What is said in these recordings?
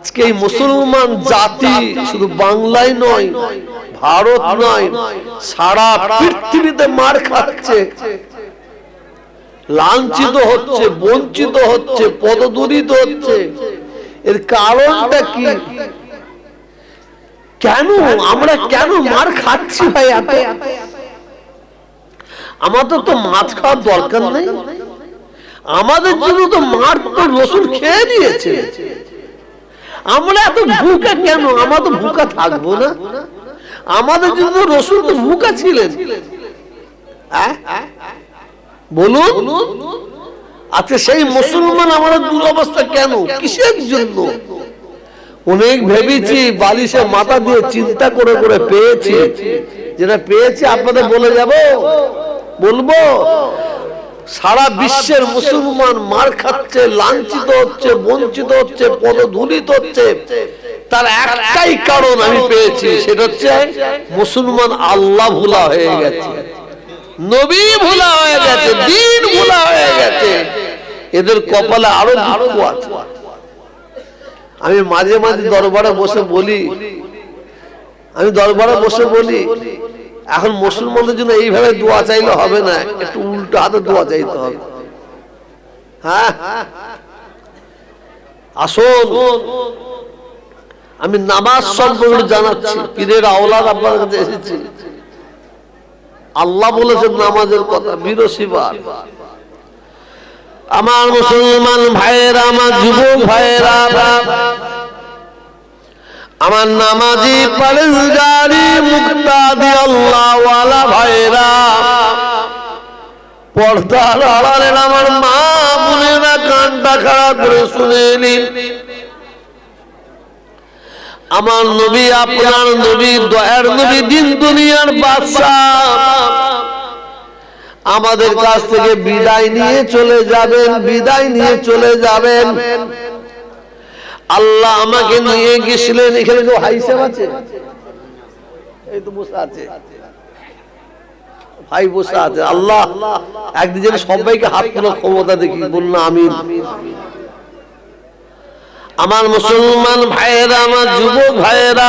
আজকে এই মুসলমান জাতি শুধু বাংলায় নয়, ভারত নয়, সারা পৃথিবীতে মার খাচ্ছে, লাঞ্ছিত হচ্ছে, বঞ্চিত হচ্ছে, পদদলিত হচ্ছে। এর কারণটা কি? কেন আমরা কেন মার খাচ্ছি ভাই? আমাদের তো মাছ খাওয়ার দরকার নেই, আমাদের জন্য তো মার তো রসুল খেয়ে দিয়েছে। আমরা এত ভুকা কেন? আমরা তো ভুকা থাকবো না, আমাদের জন্য রসুল তো ভুকা ছিলেন। বলুন, আচ্ছা সেই মুসলমান আমাদের দুরবস্থা কেন? কিসের জন্য? অনেক ভেবেছি, বালিশে মাথা দিয়ে চিন্তা করে করে পেয়েছি। যেটা পেয়েছি আপনাদের বলে যাব, বলবো। সারা বিশ্বের মুসলমান মার খাচ্ছে, লাঞ্ছিত হচ্ছে, বঞ্চিত হচ্ছে, পদদলিত হচ্ছে। তার একটাই কারণ আমি পেয়েছি, সেটা হচ্ছে মুসলমান আল্লাহ ভুলা হয়ে গেছে, নবী ভুলা হয়ে গেছে, দিন ভুলা হয়ে গেছে। এদের কপালে আরো দুঃখ আছে। আমি মাঝে মাঝে দরবারে বসে বলি, এখন মুসলমানদের জন্য এইভাবে দোয়া চাইলে হবে না, একটু উল্টো হাতে দোয়া চাইতে হবে। হ্যাঁ, আসুন আমি নামাজ সম্পর্কে জানাচ্ছি। পীরের আওলাদ আপনার কাছে এসেছি। আল্লাহ বলেছেন নামাজের কথা, বিরসিবার। আমার মুসলমান ভাইয়েরা, আমার যুবক ভাইয়েরা, আমার নামাজি পরেজগারি মুক্তাদি আল্লাহওয়ালা ভাইয়েরা, পর্দার আড়ালের আমার মা বোনেরা, কানটা খাড়া করে শুনে নিন। আমার নবী, আপনার নবী, দয়ার নবী, দিন দুনিয়ার বাদশাহ আমাদের কাছ থেকে বিদায় নিয়ে চলে যাবেন, বিদায় নিয়ে চলে যাবেন। আল্লাহ আমাকে নিয়ে গেছিলেন। এখানে কেউ ভাই সাহেব আছে? এই তো বসে আছে, ভাই বসে আছে। আল্লাহ একদিন যেন সবাইকে হাত তোলার ক্ষমতা দেখি, বলুন আমিন। আমার মুসলমান ভাইয়েরা, আমার যুবক ভাইয়েরা,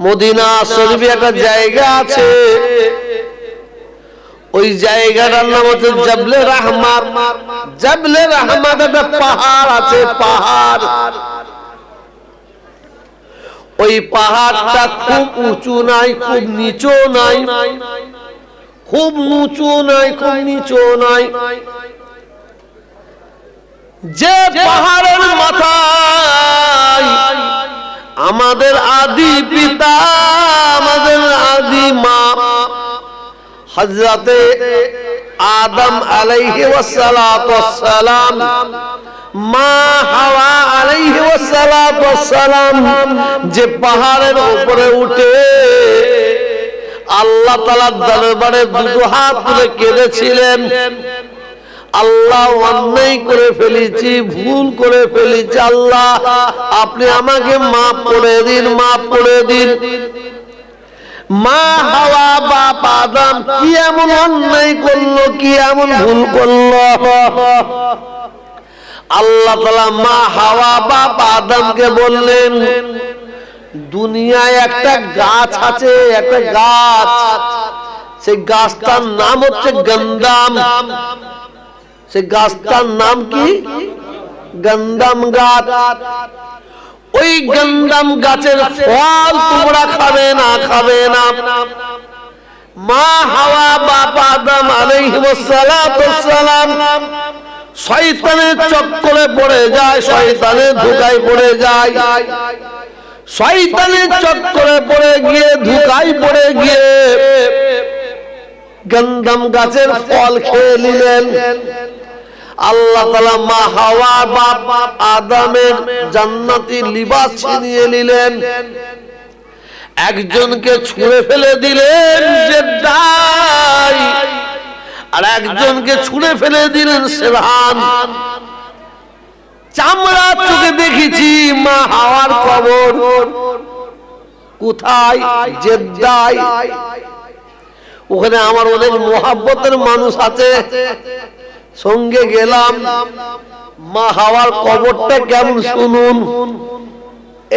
মদিনা শরীফে একটা জায়গা আছে, ওই জায়গাটার নাম হচ্ছে জাবলে রাহমাত। জাবলে রাহমাত একটা পাহাড় আছে, পাহাড়। ওই পাহাড়টা খুব উঁচু নাই, খুব নিচু নাই, খুব উঁচু নাই, খুব নিচু নাই। যে পাহাড়ের মাথায় আমাদের আদি পিতা, আমাদের আদি মা হযরতে আদম আলাইহি ওয়াসসালাতু ওয়াসসালাম, মা হাওয়া আলাইহি ওয়াসসালাতু ওয়াসসালাম যে পাহাড়ের উপরে উঠে আল্লাহ তাআলার দরবারে দুটো হাত তুলে কেঁদেছিলেন, আল্লাহ অন্যায় করে ফেলেছি, ভুল করে ফেলেছি, আল্লাহ আপনি আমাকে মাফ করে দিন, মাফ করে দিন। মা হাওয়া, বাপ আদম কি এমন অন্যায় করলো, কি এমন ভুল করলো? আল্লাহ তাআলা মা হাওয়া, বাপ আদমকে বললেন, দুনিয়ায় একটা গাছ আছে, একটা গাছ, সেই গাছটার নাম হচ্ছে গন্ধাম। সেই গাছটার নাম কি? গন্ধাম গাছ। ওই গন্ধাম গাছের ফল তোমরা খাবে না, খাবে না। মা হাওয়া, বাপ আদম আলাইহিস সালাম শয়তানের চক্করে পড়ে যায়, শয়তানের ধোঁকায় পড়ে যায়। শয়তানের চক্করে পড়ে গিয়ে, ধোঁকায় পড়ে গিয়ে গন্ধাম গাছের ফল খেয়ে নিলেন। আল্লাহ তাআলা মা হাওয়া, বাপ আদমের জান্নাতি লিবাস ছিনিয়ে নিলেন, একজনকে ছুঁড়ে ফেলে দিলেন জেদ্দায়, আর একজনকে ছুঁড়ে ফেলে দিলেন সেরান। চামড়া চোখে দেখেছি মা হাওয়ার কবর কোথায়? জেদ্দায়। ওখানে আমার অনেক মোহাব্বতের মানুষ আছে, সঙ্গে গেলাম, মা হাওয়ার কবরটা কেমন শুনুন।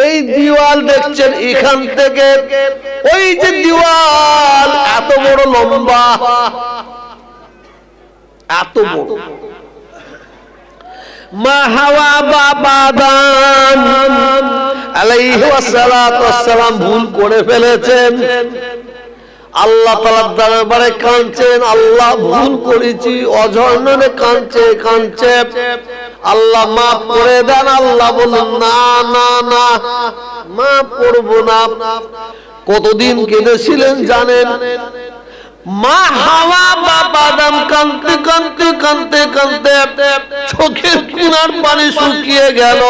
এই দেওয়াল দেখছেন, এখান থেকে ওই যে দেওয়াল এত বড় লম্বা, এত বড়। মা হাওয়া বাবা আদম আলাইহিস সালাতু ওয়াস সালাম ভুল করে ফেলেছেন। আল্লাহ তাআলার দরবারে কাঁদছেন, আল্লাহ ভুল করেছি, অঝরণে কাঁদছে। আল্লাহ মাফ করে দেন। আল্লাহ বলেন না না না, মাফ করব না। কতদিন কেঁদেছিলেন জানেন? মা হাওয়া বাবা আদম কাঁদতে চোখের কোণার পানি শুকিয়ে গেল।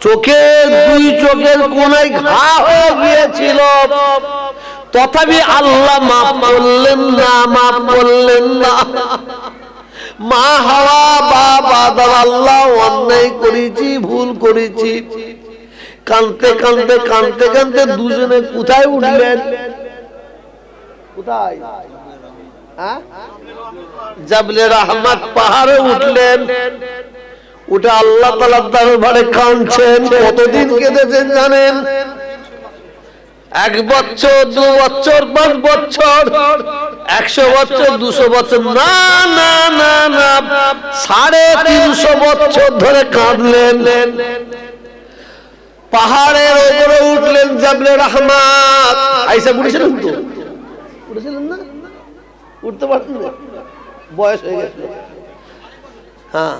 চোখের দুই চোখের কোণায় ঘা হয়ে গিয়েছিল। তথাপি আল্লাহ মাফ করলেন না। মা হাওয়া বাবা আদম, আল্লাহ অন্যায় করেছি, ভুল করেছি। কাঁদতে দুজনে কোথায় উঠলেন? কোথায়? জাবলে রাহমাত পাহাড়ে উঠলেন। উঠে আল্লাহ তাআলার দরবারে কাঁদছেন। কতদিন কেঁদেছেন জানেন? 1 বছর, 2 বছর, 5 বছর, 100 বছর, 200 বছর, না না না না, 350 বছর ধরে কাঁদলেন। পাহাড়ের উপরে উঠলেন জাবলে রাহমাত। আয়েশা উঠেছিলেন তো? উঠেছিলেন না? উঠতে পারতেন না, বয়স হয়ে গেছে। হ্যাঁ,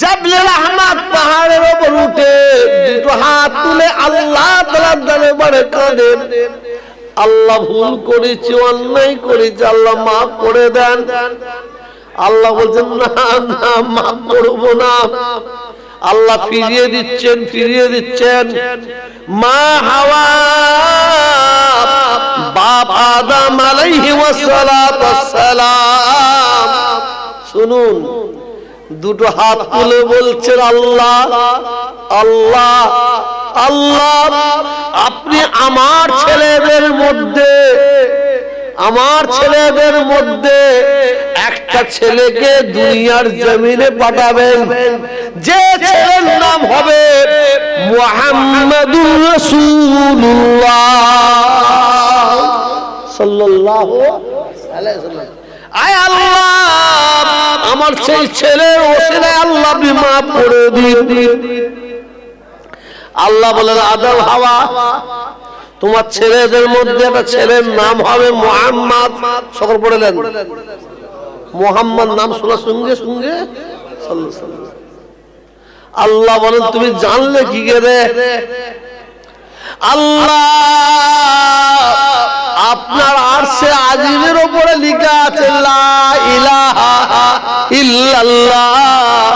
জাবলে রাহমাত পাহাড়ের উপর উঠে দুটো হাত তুলে আল্লাহ তাআলার দরবারে কাঁদেন। আল্লাহ ভুল করেছি, অন্যায় করেছি, আল্লাহ মাফ করে দেন। আল্লাহ বলছেন না না, মাফ করব না। আল্লাহ ফিরিয়ে দিচ্ছেন। মা হাওয়া বাপ আদম আলাইহিস সালাতু ওয়াস সালাম, শুনুন, দুটো হাত তুলে বলছেন আল্লাহ আল্লাহ আল্লাহ, আপনি আমার ছেলেদের মধ্যে একটা ছেলেকে দুনিয়ার জমিনে পাঠাবেন, যে ছেলের নাম হবে মুহাম্মাদুর রাসূলুল্লাহ সাল্লাল্লাহু আলাইহি ওয়াসাল্লাম। আয় আল্লাহ, আমার সেই ছেলের ওসিলায় আল্লাহ আপনি মাফ করে দিন। আল্লাহ বলেন আদম হাওয়া, তোমার ছেলেদের মধ্যে একটা ছেলের নাম হবে মুহাম্মদ। সকল পড়লেন মুহাম্মদ নাম শোনার সঙ্গে সঙ্গে আল্লাহ বলেন তুমি জানলে কি করে? আল্লাহ আপনার আরশে আজিমের উপরে লেখা আছে লা ইলাহা ইল্লাল্লাহ।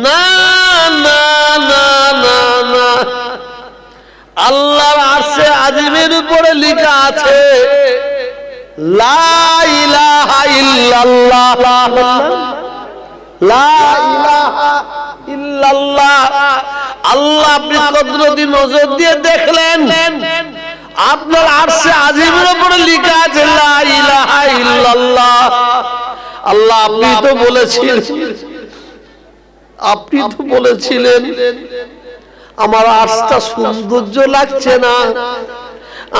না না না না না, আল্লাহর আরশে আজিমের উপরে লেখা আছে লা ইলাহা ইল্লাল্লাহ। লা ইলাহা ইল্লাল্লাহ। আল্লাহ আপনি কুদরতি নজর দিয়ে দেখলেন, আপনার আরশে আজিমের উপরে লেখা আছে লা ইলাহা ইল্লাল্লাহ। আল্লাহ আপনি তো বলেছিলেন আমার আরশটা সৌন্দর্য লাগছে না,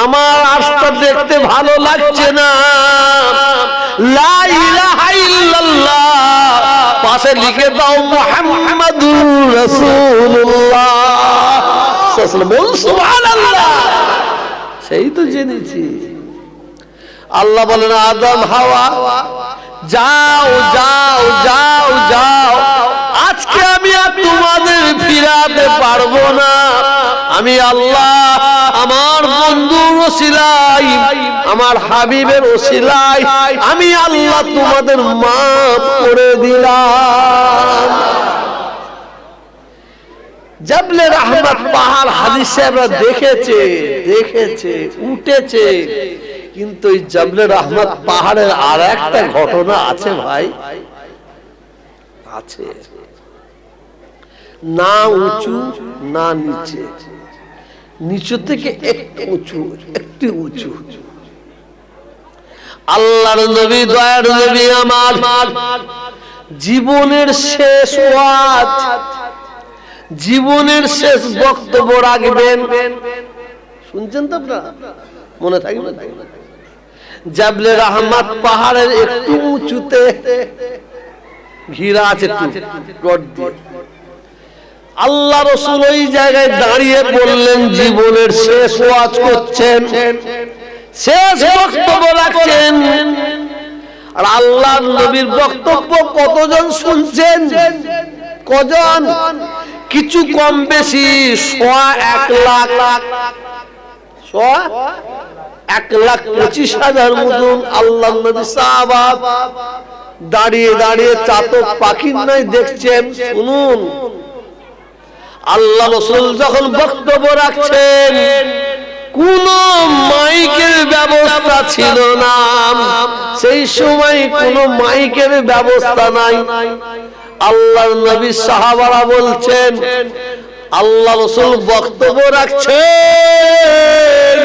আমার আরশটা দেখতে ভালো লাগছে না। লা ইলাহা ইল্লাল্লাহ পাশে লিখে দাও মুহাম্মাদুর রাসূলুল্লাহ সাল্লাল্লাহু আলাইহি ওয়াসাল্লাম। সুবহানাল্লাহ, সেই তো জেনেছি। আল্লাহ বলেন আদম হাওয়া যাও যাও যাও যাও, আজকে আমি আর তোমাদের ফিরাতে পারবো না। আমি আল্লাহ আমার বন্ধুর ওসিলায়, আমার হাবিবের ওসিলায় আমি আল্লাহ তোমাদের মাফ করে দিলাম। জাবলে রাহমাত পাহাড় হাদিসে আমরা দেখেছে উঠেছে, কিন্তু এই জাবলে রাহমাত পাহাড়ের আর একটা ঘটনা আছে ভাই, আছে। না উঁচু না নিচে, নিচু থেকে একটু উঁচু। আল্লাহর নবী, দয়ার নবী আমার জীবনের শেষ ওয়াজ, জীবনের শেষ বক্তব্য রাখবেন। শুনছেন তো আপনারা? মনে থাকবে? জাবলে রহমত পাহাড়ের একটু উঁচুতে ঘিরা আছে রড দিয়ে। আল্লাহ রাসূল ওই জায়গায় দাঁড়িয়ে বললেন, জীবনের শেষ ওয়াজ করছেন, শেষ বক্তব্য রাখছেন। আর আল্লাহর নবীর বক্তব্য কতজন শুনছেন? কজন? কিছু কম বেশি 1,00,000 1,25,000 মতন আল্লাহর নবী সাহাবা দাঁড়িয়ে দাঁড়িয়ে চাতক পাখির নাই দেখছেন। শুনুন, আল্লাহ রাসূল যখন বক্তব্য রাখছেন, কোন মাইকের ব্যবস্থা ছিল না, সেই সময় কোন মাইকের ব্যবস্থা নাই। আল্লাহর নবী সাহাবারা বলছেন, আল্লাহ রাসূল বক্তব্য রাখছেন,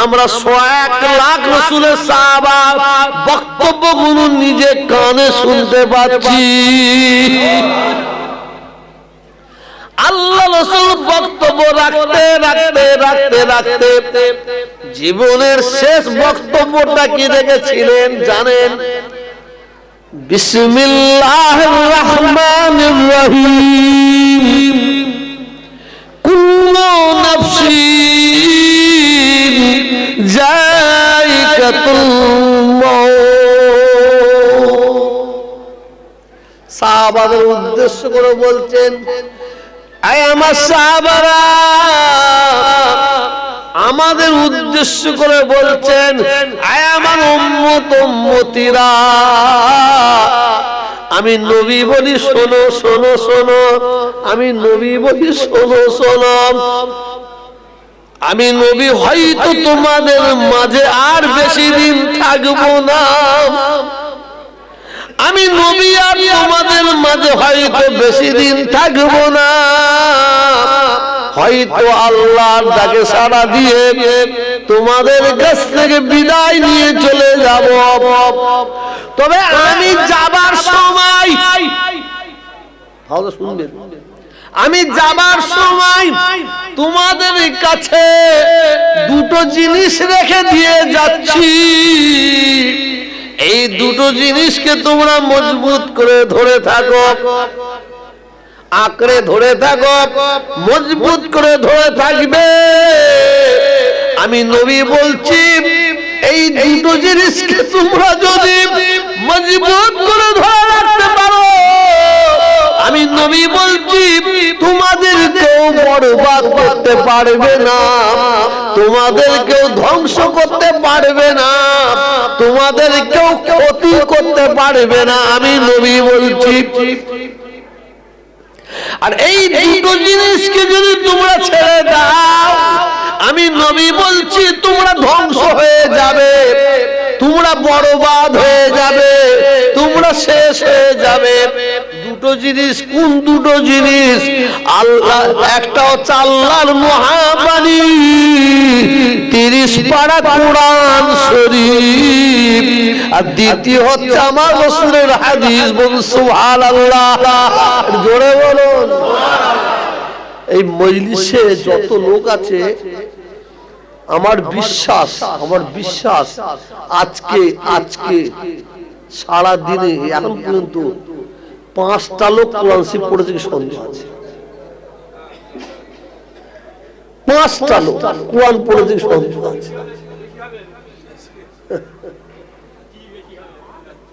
আমরা 1,00,000 রাসূলের সাহাবা বক্তব্যগুলো নিজে কানে শুনতে পাচ্ছি। আল্লাহ রাসূল বক্তব্য রাখতে রাখতে রাখতে রাখতে জীবনের শেষ বক্তব্যটা কি রেখেছিলেন জানেন? বিসমিল্লাহির রহমানির রহিম, কুল্লু নাফসিন যায়িকাতুল মউত। সাহাবাদের উদ্দেশ্য করে বলছেন, আয় আমার সাহাবারা, আমাদের উদ্দেশ্য করে বলছেন, আয় আমার উম্মত উম্মতিরা, আমি নবী বলি শোনো শোনো শোনো, আমি নবী বলি শোনো শোনো। আমি নবী হয়তো তোমাদের মাঝে আর বেশি দিন থাকবো না, আমি নবী আর তোমাদের মাঝে হয়তো বেশি দিন থাকবো না, হয়তো আল্লাহর ডাকে সাড়া দিয়ে তোমাদের কাছ থেকে বিদায় নিয়ে চলে যাব। তবে আমি যাবার সময়, শুনবেন, আমি যাবার সময় তোমাদের কাছে দুটো জিনিস রেখে দিয়ে যাচ্ছি। এই দুটো জিনিসকে তোমরা মজবুত করে ধরে থাকো, আঁকড়ে ধরে থাকো, মজবুত করে ধরে থাকবে। আমি নবী বলছি, এই দুটো জিনিসকে তোমরা যদি মজবুত করে ধরে রাখতে পারো, আমি নবী বলছি তোমাদের কেউ বরবাদ করতে পারবে না, তোমাদের কেউ ধ্বংস করতে পারবে না, তোমাদের কেউ ক্ষতি করতে পারবে না, আমি নবী বলছি। আর এই দুটো জিনিসকে যদি তোমরা ছেড়ে দাও, আমি নবী বলছি তোমরা ধ্বংস হয়ে যাবে, তোমরা বরবাদ হয়ে যাবে, তোমরা শেষ হয়ে যাবে। দুটো জিনিস, কোন দুটো জিনিস? আল্লাহ, একটা হচ্ছে আল্লাহর মহাবাণী, 30 পারা কোরআন শরীফ, আর দ্বিতীয় হচ্ছে আমার রাসূলের হাদিস। বলুন সুবহানাল্লাহ, জোরে বলুন। এই মজলিসে যত লোক আছে, আমার বিশ্বাস আজকে সারা দিনে এখন পর্যন্ত 5টা লোক কোরআন শরীফ পড়েছে কি সন্দেহ আছে? 5টা লোক কোরআন পড়েছে কি সন্দেহ আছে?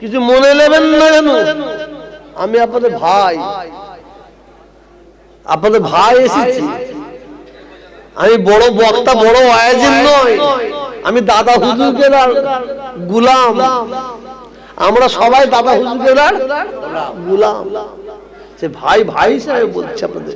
কিছু মনে নেবেন না কেন? আমি আপনাদের ভাই এসেছি। আমি বড় বক্তা, বড় ওয়াইজিন নয়, আমি দাদা হুজুরের গোলাম। আমরা সবাই দাদা হুজুরের গোলাম। সে ভাই হিসেবে বলছি আপনাদের।